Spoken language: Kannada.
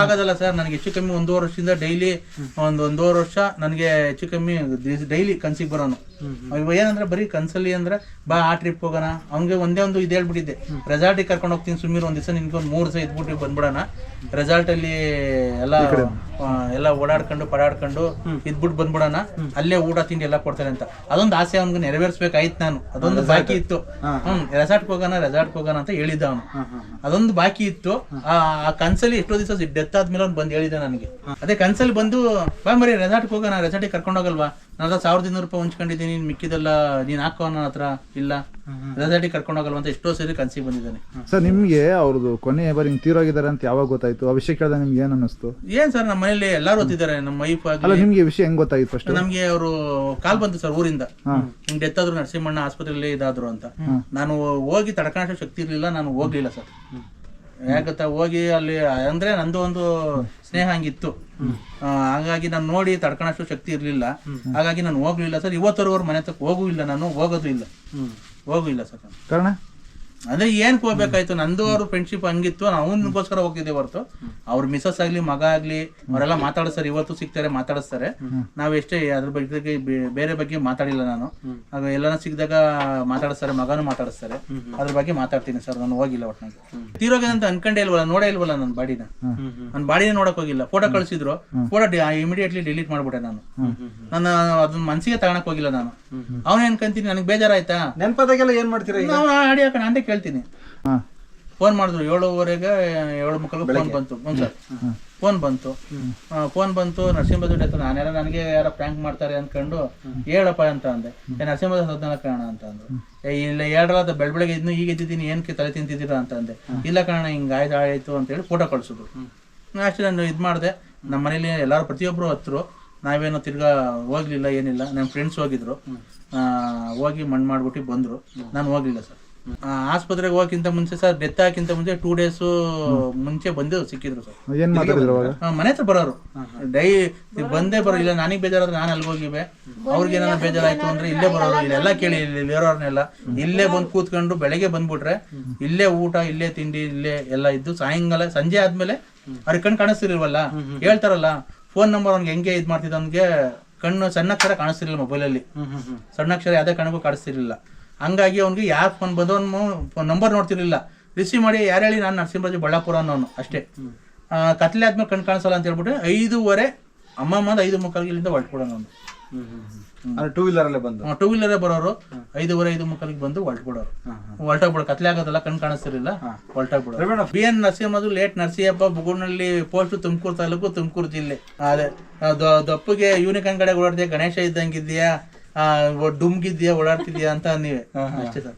ಆಗೋದಲ್ಲ ಸರ್, ನನಗೆ ಹೆಚ್ಚು ಕಮ್ಮಿ 1.5 ವರ್ಷದಿಂದ ಡೈಲಿ ಒಂದೂವರೆ ವರ್ಷ ನನಗೆ ಹೆಚ್ಚು ಕಮ್ಮಿ ಡೈಲಿ ಕನ್ಸಿಗೆ ಬರೋನು. ಇವ ಏನಂದ್ರೆ ಬರೀ ಕನ್ಸಲ್ಲಿ ಅಂದ್ರೆ ಬಾ ಆ ಟ್ರಿಪ್ ಹೋಗೋಣ, ಅವ್ನಿಗೆ ಒಂದೇ ಒಂದು ಇದು ಹೇಳ್ಬಿಟ್ಟಿದ್ದೆ, ರೆಸಾರ್ಟಿಗೆ ಕರ್ಕೊಂಡು ಹೋಗ್ತೀನಿ ಸುಮ್ಮೀರು, ಒಂದ್ ದಿವಸ ನಿನ್ಗೆ ಒಂದು 3 ದಿವಸ ಇದ್ಬಿಟ್ಟು ಬಂದ್ಬಿಡೋಣ, ರೆಸಾರ್ಟ್ ಅಲ್ಲಿ ಎಲ್ಲ ಓಡಾಡ್ಕೊಂಡು ಪಡಾಡ್ಕೊಂಡು ಇದ್ಬಿಟ್ಟು ಬಂದ್ಬಿಡೋಣ, ಅಲ್ಲೇ ಊಟ ತಿಂಡಿ ಎಲ್ಲ ಕೊಡ್ತಾರೆ ಅಂತ. ಅದೊಂದು ಆಸೆ ಅವ್ನಿಗೆ ನೆರವೇರಿಸ್ಬೇಕಾಯ್ತು ನಾನು, ಅದೊಂದು ಬಾಕಿ ಇತ್ತು. ರೆಸಾರ್ಟ್ಗೆ ಹೋಗೋಣ ಅಂತ ಹೇಳಿದ್ದ ಅವನು, ಅದೊಂದು ಬಾಕಿ ಇತ್ತು. ಆ ಕನ್ಸಲ್ಲಿ ಎಷ್ಟೋ ದಿವಸ ಡೆತ್ ಆದ್ಮೇಲೆ ಅವ್ನು ಬಂದು ಹೇಳಿದ್ದ ನನಗೆ. ಅದೇ ಕನ್ಸಲ್ಲಿ ಬಂದು ಬಾ ಮರಿ ರೆಸಾರ್ಟ್ಗೆ ಹೋಗೋಣ, ರೆಸಾರ್ಟಿಗೆ ಕರ್ಕೊಂಡು ಹೋಗಲ್ವಾ, ನಾನು 1200 ರೂಪಾಯಿ ಹೊಂಚ್ಕೊಂಡಿದ್ದೀನಿ, ಮಿಕ್ಕಿದೆಲ್ಲ ನೀನ್ ಹಾಕೋ ನನ್ನ ಹತ್ರ ಇಲ್ಲ, ರೆಸಾರ್ಟಿಗೆ ಕರ್ಕೊಂಡು ಹೋಗಲ್ವ ಅಂತ ಎಷ್ಟೋ ಸರಿ ಕನ್ಸಿಗೆ ಬಂದಿದ್ದಾನೆ. ಸರ್ ನಿಮ್ಗೆ ಅವ್ರದ್ದು ಕೊನೆ ಬಾರಿ ತೀರೋಗಿದ್ದಾರೆ ಅಂತ ಯಾವಾಗ ಗೊತ್ತಾಯ್ತು? ಆ ವಿಷಯ ಕೇಳಿದಾಗ ನಿಮ್ಗೆ ಏನ್ ಅನ್ನಿಸ್ತು? ಏನ್ ಸರ್, ನಮ್ಮ ಮನೇಲಿ ಎಲ್ಲಾರು ಓದ್ತಿದ್ದಾರೆ, ನಮ್ಮ ವೈಫ್ ಅಲ್ಲ, ನಿಮ್ಗೆ ವಿಷಯ ಹೆಂಗ್ ಗೊತ್ತಾಯ್ತು ಫಸ್ಟ್? ನಮ್ಗೆ ಅವರು ಕಾಲ್ ಬಂತು ಸರ್ ಊರಿಂದ, ಹಿಂಗ್ ಡೆತ್ ಆದ್ರು ನರಸಿಂಹಣ್ಣ ಆಸ್ಪತ್ರೆಯಲ್ಲಿ ಇದಾದ್ರು ಅಂತ. ನಾನು ಹೋಗಿ ತಡ್ಕೊಳ್ಳೋ ಶಕ್ತಿ ಇರ್ಲಿಲ್ಲ, ನಾನು ಹೋಗ್ಲಿಲ್ಲ ಸರ್. ಯಾಕತ್ತ ಹೋಗಿ ಅಲ್ಲಿ ಅಂದ್ರೆ ನಂದು ಒಂದು ಸ್ನೇಹ ಹಂಗಿತ್ತು, ಹಾಗಾಗಿ ನಾನು ನೋಡಿ ತಡ್ಕೊಳ್ಳೋಷ್ಟು ಶಕ್ತಿ ಇರ್ಲಿಲ್ಲ, ಹಾಗಾಗಿ ನಾನು ಹೋಗ್ಲಿಲ್ಲ ಸರ್. ಇವತ್ತರವ್ರ ಮನೆ ತಕ್ಕ ಹೋಗೂ ಇಲ್ಲ, ನಾನು ಹೋಗೋದು ಇಲ್ಲ ಸರ್. ಕಾರಣ ಅಂದ್ರೆ ಏನ್ ಹೋಗ್ಬೇಕಾಯ್ತು, ನಂದು ಅವ್ರ ಫ್ರೆಂಡ್ಶಿಪ್ ಹಂಗಿತ್ತು, ಅವನಿಗೋಸ್ಕರ ಹೋಗಿದ್ದೆ ಹೊರತು ಅವ್ರ ಮಿಸಸ್ ಆಗ್ಲಿ ಮಗ ಆಗ್ಲಿ ಅವರೆಲ್ಲ ಮಾತಾಡಿಸ್ತಾರೆ, ಇವತ್ತು ಸಿಗ್ತಾರೆ ಮಾತಾಡಿಸ್ತಾರೆ. ನಾವೆಷ್ಟೇ ಅದ್ರ ಬಗ್ಗೆ ಬೇರೆ ಬಗ್ಗೆ ಮಾತಾಡಿಲ್ಲ ನಾನು. ಆಗ ಎಲ್ಲಾನ ಸಿಕ್ಕಿದಾಗ ಮಾತಾಡಿಸ್ತಾರೆ, ಮಗನೂ ಮಾತಾಡಿಸ್ತಾರೆ, ಅದ್ರ ಬಗ್ಗೆ ಮಾತಾಡ್ತೀನಿ ಸರ್. ನಾನು ಹೋಗಿಲ್ಲ ಒಟ್ನಾಗ. ತೀರೋಗಿದೆ ಅಂತ ಅನ್ಕೊಂಡೇ ಇಲ್ವಲ್ಲ, ನೋಡೇ ಇಲ್ವಲ್ಲ ನನ್ನ ಬಾಡಿನ, ನನ್ನ ಬಾಡಿನ ನೋಡಕ್ ಹೋಗಿಲ್ಲ. ಫೋಟೋ ಕಳಿಸಿದ್ರು, ಫೋಟೋ ಇಮಿಡಿಯೇಟ್ಲಿ ಡಿಲೀಟ್ ಮಾಡ್ಬಿಟ್ಟೆ ನಾನು. ನಾನು ಅದನ್ನ ಮನ್ಸಿಗೆ ತಗೊಳಕ್ ಹೋಗಿಲ್ಲ ನಾನು. ಅವನೇ ಅನ್ಕೊಂತೀನಿ, ನನಗೆ ಬೇಜಾರಾಯ್ತಾ, ನೆನಪದಾಗೆಲ್ಲ ಏನ್ ಮಾಡ್ತೀರಾ? ನಾವು ಆಡಿ ಹಾಕೋಣ ಅಂತ ಕೇಳ್ತೀನಿ. ಫೋನ್ ಮಾಡಿದ್ರು 7:15 7:30 ಫೋನ್ ಬಂತು. ಫೋನ್ ಬಂತು ನರಸಿಂಹದ ನಾನೆಲ್ಲ ನನಗೆ ಯಾರೋ ಪ್ರ್ಯಾಂಕ್ ಮಾಡ್ತಾರೆ ಅನ್ಕೊಂಡು ಹೇಳಪ್ಪ ಅಂತ ಅಂದೆ. ನರಸಿಂಹದ ಸದ್ನ ಕಾರಣ ಅಂತ ಅಂದ್ರು. ಇಲ್ಲ ಹೇಳ್ರಲ್ಲ, ಬೆಳಗ್ಗೆ ಇದ್ನು ಈಗ ಇದ್ದಿದ್ದೀನಿ, ಏನ್ ತಲೆ ತಿಂತಿದ್ದೀರಾ ಅಂತ ಅಂದೆ. ಇಲ್ಲ ಕಾರಣ ಹಿಂಗ ಆಯ್ತು ಅಂತ ಹೇಳಿ ಫೋಟೋ ಕಳ್ಸಿದ್ರು. ಅಷ್ಟೇ ನಾನು ಇದ್ ಮಾಡಿದೆ. ನಮ್ಮ ಮನೇಲಿ ಎಲ್ಲಾರು ಪ್ರತಿಯೊಬ್ರು ಹತ್ರು, ನಾವೇನೋ ತಿರ್ಗಾ ಹೋಗ್ಲಿಲ್ಲ, ಏನಿಲ್ಲ. ನಮ್ಮ ಫ್ರೆಂಡ್ಸ್ ಹೋಗಿದ್ರು, ಹೋಗಿ ಮಣ್ಣು ಮಾಡ್ಬಿಟ್ಟು ಬಂದ್ರು, ನಾನು ಹೋಗ್ಲಿಲ್ಲ ಸರ್. ಆಸ್ಪತ್ರೆಗೆ ಹೋಗಕ್ಕಿಂತ ಮುಂಚೆ ಸರ್, ಡೆತ್ ಆಗಕ್ಕಿಂತ ಮುಂಚೆ 2 days ಮುಂಚೆ ಬಂದು ಸಿಕ್ಕಿದ್ರು ಸರ್. ಮನೆ ಹತ್ರ ಬರೋರು, ಬಂದೇ ಬರೋ. ಇಲ್ಲ ನನಗೆ ಬೇಜಾರಾದ್ರೆ ನಾನು ಅಲ್ಲಿ ಹೋಗಿವೆ, ಅವ್ರಿಗೆ ಏನಾರ ಬೇಜಾರಾಯ್ತು ಅಂದ್ರೆ ಇಲ್ಲೇ ಬರೋರು, ಇಲ್ಲೆಲ್ಲ ಕೇಳಿ ಇಲ್ಲಿ ಇರೋರ್ನೆಲ್ಲ ಇಲ್ಲೇ ಬಂದು ಕೂತ್ಕೊಂಡು ಬೆಳಗ್ಗೆ ಬಂದ್ಬಿಟ್ರೆ ಇಲ್ಲೇ ಊಟ, ಇಲ್ಲೇ ತಿಂಡಿ, ಇಲ್ಲೇ ಎಲ್ಲ ಇದ್ದು ಸಾಯಂಕಾಲ ಸಂಜೆ ಆದ್ಮೇಲೆ ಅವ್ರಿಗೆ ಕಣ್ಣು ಕಾಣಿಸ್ತಿರ್ಲಿಲ್ವಲ್ಲ, ಹೇಳ್ತಾರಲ್ಲ ಫೋನ್ ನಂಬರ್ ಅವ್ನಿಗೆ ಹೆಂಗೆ ಇದ್ ಮಾಡ್ತಿದ್ದ, ಅವ್ನಿಗೆ ಕಣ್ಣು ಸಣ್ಣಕ್ಷರ ಕಾಣಿಸ್ತಿರ್ಲಿಲ್ಲ, ಮೊಬೈಲಲ್ಲಿ ಸಣ್ಣಕ್ಷರ ಯಾವ್ದೇ ಕಣ್ಣಿಗೂ ಕಾಣಿಸ್ತಿರ್ಲಿಲ್ಲ. ಹಂಗಾಗಿ ಅವ್ನಿಗೆ ಯಾರು ಫೋನ್ ಬಂದು ನಂಬರ್ ನೋಡ್ತಿರ್ಲಿಲ್ಲ, ರಿಸೀವ್ ಮಾಡಿ ಯಾರು ಹೇಳಿ, ನಾನು ನರಸಿಂಹರಾಜು ಬಳ್ಳಾಪುರ ಅನ್ನೋನು ಅಷ್ಟೇ. ಕತ್ಲೆ ಆದ್ಮೇಲೆ ಕಣ್ ಕಾಣಿಸಲ್ಲ ಅಂತ ಹೇಳ್ಬಿಟ್ಟು 5:15 ಅಮ್ಮಮ್ಮ 5:45 ಇಲ್ಲಿಂದ ಹೊರಟ್ಬಿಡೋಣ. ಟೂ ವೀಲರಲ್ಲೇ ಬಂದು, ಟೂ ವೀಲರೇ ಬರೋರು, 5:15 5:45 ಬಂದು ಹೊರಟೋಗ್ಬಿಡೋ. ಕತ್ಲೆ ಆಗೋದಲ್ಲ, ಕಣ್ ಕಾಣಿಸ್ತಿರ್ಲಿಲ್ಲ, ಹೊರಟೋಗ್ಬಿಡೋ. BN Narasimharaju late Narasimhappa, Bugudnalli post, Tumakuru taluk, Tumakuru ಜಿಲ್ಲೆ. ಅದೇ ದಪ್ಪಗೆ ಯೂನಿಕಾನ್ ಕಡೆ ಓಡಾಡ್ತೀಯ, ಗಣೇಶ ಇದ್ದಂಗಿದ್ಯಾ, ಡುಮ್ಗಿದ್ಯಾ, ಓಡಾಡ್ತಿದ್ಯಾ ಅಂತ ನೀವೇ ಅಷ್ಟೇ ಸರ್.